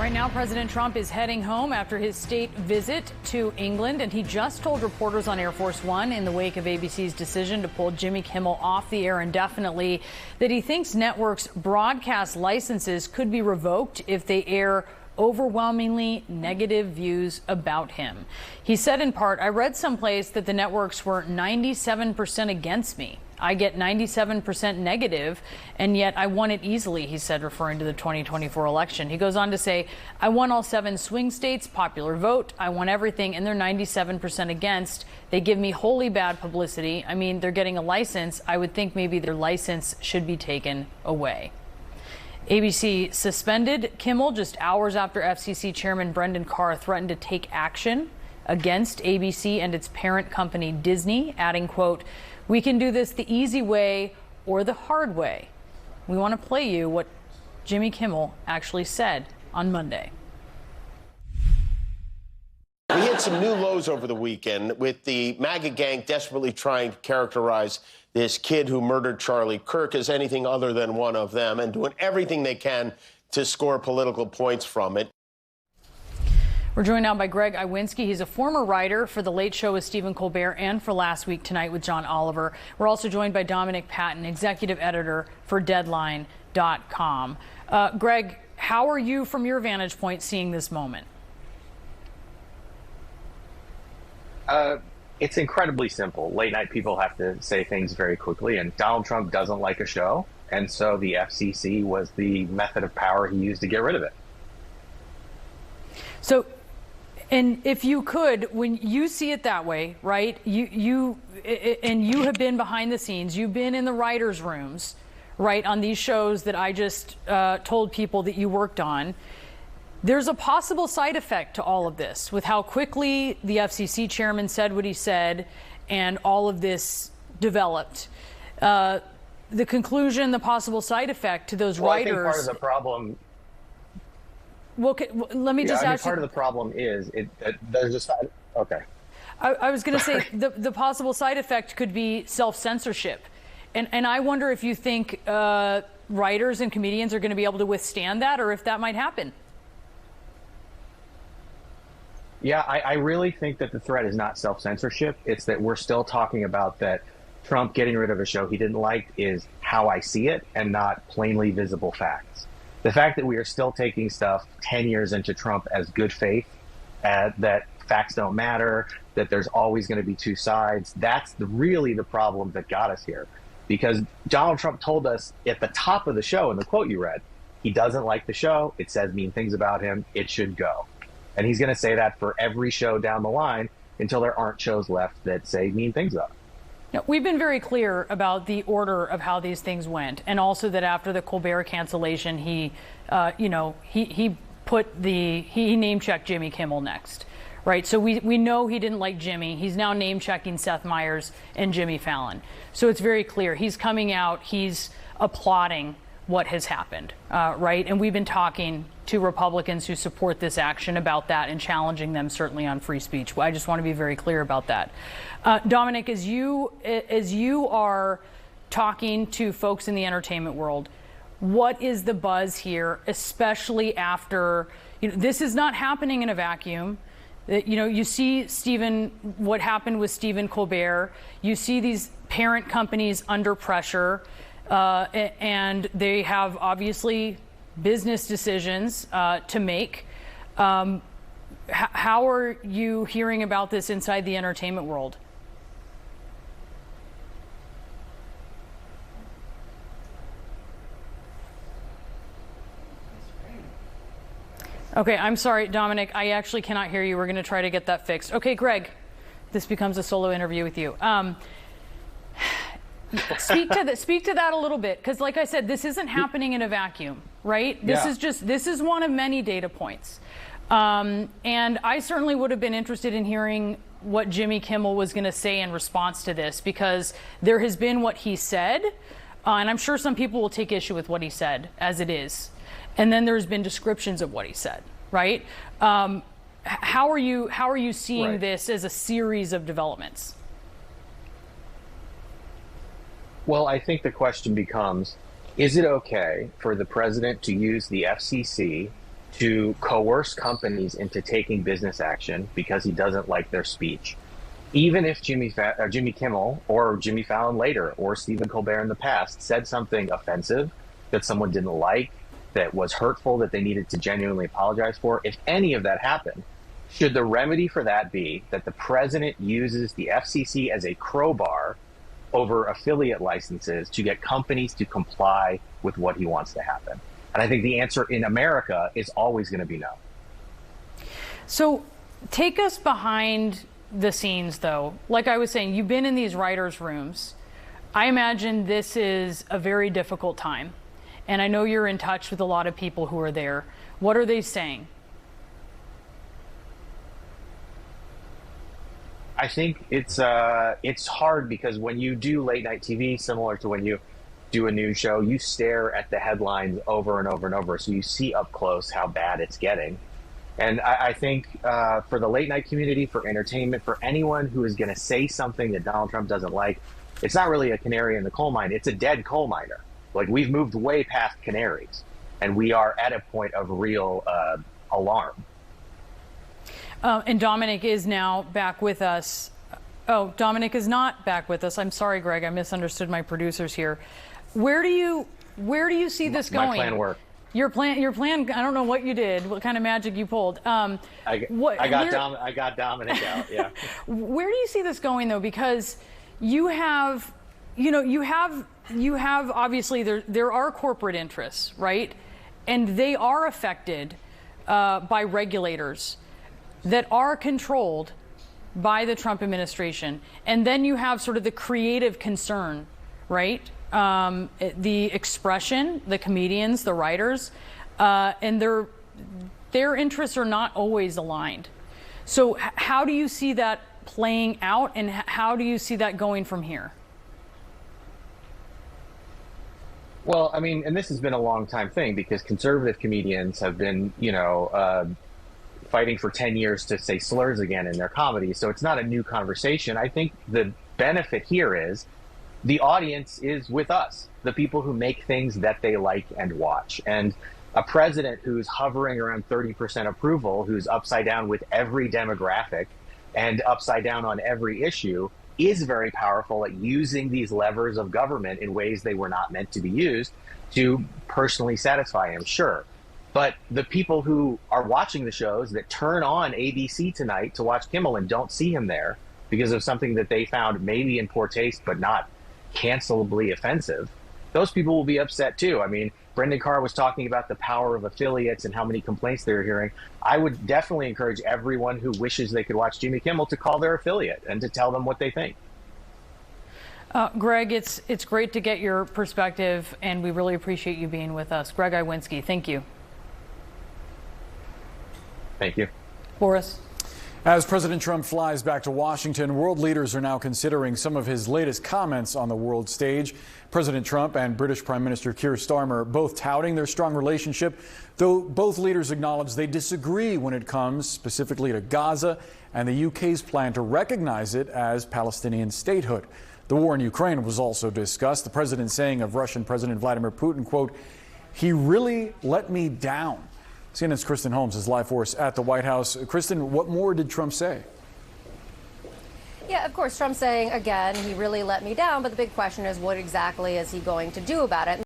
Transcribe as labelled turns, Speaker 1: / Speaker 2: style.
Speaker 1: Right now, President Trump is heading home after his state visit to England, and he just told reporters on Air Force One in the wake of ABC's decision to pull Jimmy Kimmel off the air indefinitely that he thinks networks' broadcast licenses could be revoked if they air overwhelmingly negative views about him. He said in part, "I read someplace that the networks were 97% against me. I get 97% negative, and yet I won it easily," he said, referring to the 2024 election. He goes on to say, "I won all 7 swing states, popular vote. I won everything, and they're 97% against. They give me wholly bad publicity. I mean, they're getting a license. I would think maybe their license should be taken away." ABC suspended Kimmel just hours after FCC Chairman Brendan Carr threatened to take action against ABC and its parent company Disney, adding, quote, "We can do this the easy way or the hard way." We want to play you what Jimmy Kimmel actually said on Monday.
Speaker 2: We hit some new lows over the weekend with the MAGA gang desperately trying to characterize this kid who murdered Charlie Kirk as anything other than one of them and doing everything they can to score political points from it.
Speaker 1: We're joined now by Greg Iwinski. He's a former writer for The Late Show with Stephen Colbert and for Last Week Tonight with John Oliver. We're also joined by Dominic Patton, executive editor for Deadline.com. Greg, how are you, from your vantage point, seeing this moment?
Speaker 3: It's incredibly simple. Late night people have to say things very quickly, and Donald Trump doesn't like a show, and so the FCC was the method of power he used to get rid of it.
Speaker 1: So, and if you could, when you see it that way, right, you have been behind the scenes, you've been in the writers' rooms, right, on these shows that I just told people that you worked on. There's a possible side effect to all of this with how quickly the FCC chairman said what he said and all of this developed. The conclusion, the possible side effect to those writers.
Speaker 3: I think part of the problem.
Speaker 1: Well, let me just ask you.
Speaker 3: Part of the problem is there's a side. Okay.
Speaker 1: I was going to say the possible side effect could be self-censorship. And I wonder if you think writers and comedians are going to be able to withstand that, or if that might happen.
Speaker 3: Yeah, I really think that the threat is not self-censorship. It's that we're still talking about that Trump getting rid of a show he didn't like is how I see it and not plainly visible facts. The fact that we are still taking stuff 10 years into Trump as good faith, that facts don't matter, that there's always going to be two sides, that's really the problem that got us here. Because Donald Trump told us at the top of the show in the quote you read, he doesn't like the show, it says mean things about him, it should go. And he's going to say that for every show down the line until there aren't shows left that say mean things about him.
Speaker 1: Now, we've been very clear about the order of how these things went, and also that after the Colbert cancellation, he name-checked Jimmy Kimmel next, right? So we know he didn't like Jimmy. He's now name-checking Seth Meyers and Jimmy Fallon. So it's very clear. He's coming out. He's applauding what has happened, right? And we've been talking to Republicans who support this action about that and challenging them certainly on free speech. I just want to be very clear about that. Dominic, as you are talking to folks in the entertainment world, what is the buzz here, especially after, this is not happening in a vacuum. You see what happened with Stephen Colbert. You see these parent companies under pressure. And they have obviously business decisions to make. How are you hearing about this inside the entertainment world? Okay, I'm sorry, Dominic. I actually cannot hear you. We're going to try to get that fixed. Okay, Greg, this becomes a solo interview with you. Speak to that a little bit, because like I said, this isn't happening in a vacuum, right? This is one of many data points. And I certainly would have been interested in hearing what Jimmy Kimmel was going to say in response to this, because there has been what he said, and I'm sure some people will take issue with what he said as it is. And then there's been descriptions of what he said, right? How are you seeing this as a series of developments?
Speaker 3: Well, I think the question becomes, is it okay for the president to use the FCC to coerce companies into taking business action because he doesn't like their speech. Even if Jimmy Kimmel or Jimmy Fallon later or Stephen Colbert in the past said something offensive that someone didn't like, that was hurtful, that they needed to genuinely apologize for, if any of that happened, should the remedy for that be that the president uses the FCC as a crowbar over affiliate licenses to get companies to comply with what he wants to happen? And I think the answer in America is always going to be no.
Speaker 1: So take us behind the scenes, though. Like I was saying, you've been in these writers' rooms. I imagine this is a very difficult time. And I know you're in touch with a lot of people who are there. What are they saying?
Speaker 3: I think it's hard because when you do late night TV, similar to when you do a news show, you stare at the headlines over and over and over. So you see up close how bad it's getting. And I think for the late night community, for entertainment, for anyone who is going to say something that Donald Trump doesn't like, it's not really a canary in the coal mine. It's a dead coal miner. Like, we've moved way past canaries, and we are at a point of real alarm.
Speaker 1: And Dominic is now back with us. Oh, Dominic is not back with us. I'm sorry, Greg. I misunderstood my producers here. Where do you see this going?
Speaker 3: My plan worked.
Speaker 1: Your plan. I don't know what you did. What kind of magic you pulled?
Speaker 3: I got Dominic out. Yeah.
Speaker 1: Where do you see this going, though? Because you have obviously there are corporate interests, right? And they are affected by regulators that are controlled by the Trump administration. And then you have sort of the creative concern, right? The expression, the comedians, the writers, and their interests are not always aligned. So how do you see that playing out, and how do you see that going from here?
Speaker 3: Well, I mean, and this has been a long time thing because conservative comedians have been, fighting for 10 years to say slurs again in their comedy. So it's not a new conversation. I think the benefit here is the audience is with us, the people who make things that they like and watch. And a president who's hovering around 30% approval, who's upside down with every demographic and upside down on every issue, is very powerful at using these levers of government in ways they were not meant to be used to personally satisfy him, sure. But the people who are watching the shows that turn on ABC tonight to watch Kimmel and don't see him there because of something that they found maybe in poor taste but not cancelably offensive, those people will be upset too. I mean, Brendan Carr was talking about the power of affiliates and how many complaints they're hearing. I would definitely encourage everyone who wishes they could watch Jimmy Kimmel to call their affiliate and to tell them what they think.
Speaker 1: Greg, it's great to get your perspective, and we really appreciate you being with us. Greg Iwinski, thank you.
Speaker 3: Thank you.
Speaker 1: Boris.
Speaker 4: As President Trump flies back to Washington, world leaders are now considering some of his latest comments on the world stage. President Trump and British Prime Minister Keir Starmer both touting their strong relationship, though both leaders acknowledge they disagree when it comes specifically to Gaza and the UK's plan to recognize it as Palestinian statehood. The war in Ukraine was also discussed. The president saying of Russian President Vladimir Putin, quote, "He really let me down." CNN's Kristen Holmes is live for us at the White House. Kristen, what more did Trump say?
Speaker 5: Yeah, of course, Trump saying, again, he really let me down. But the big question is, what exactly is he going to do about it?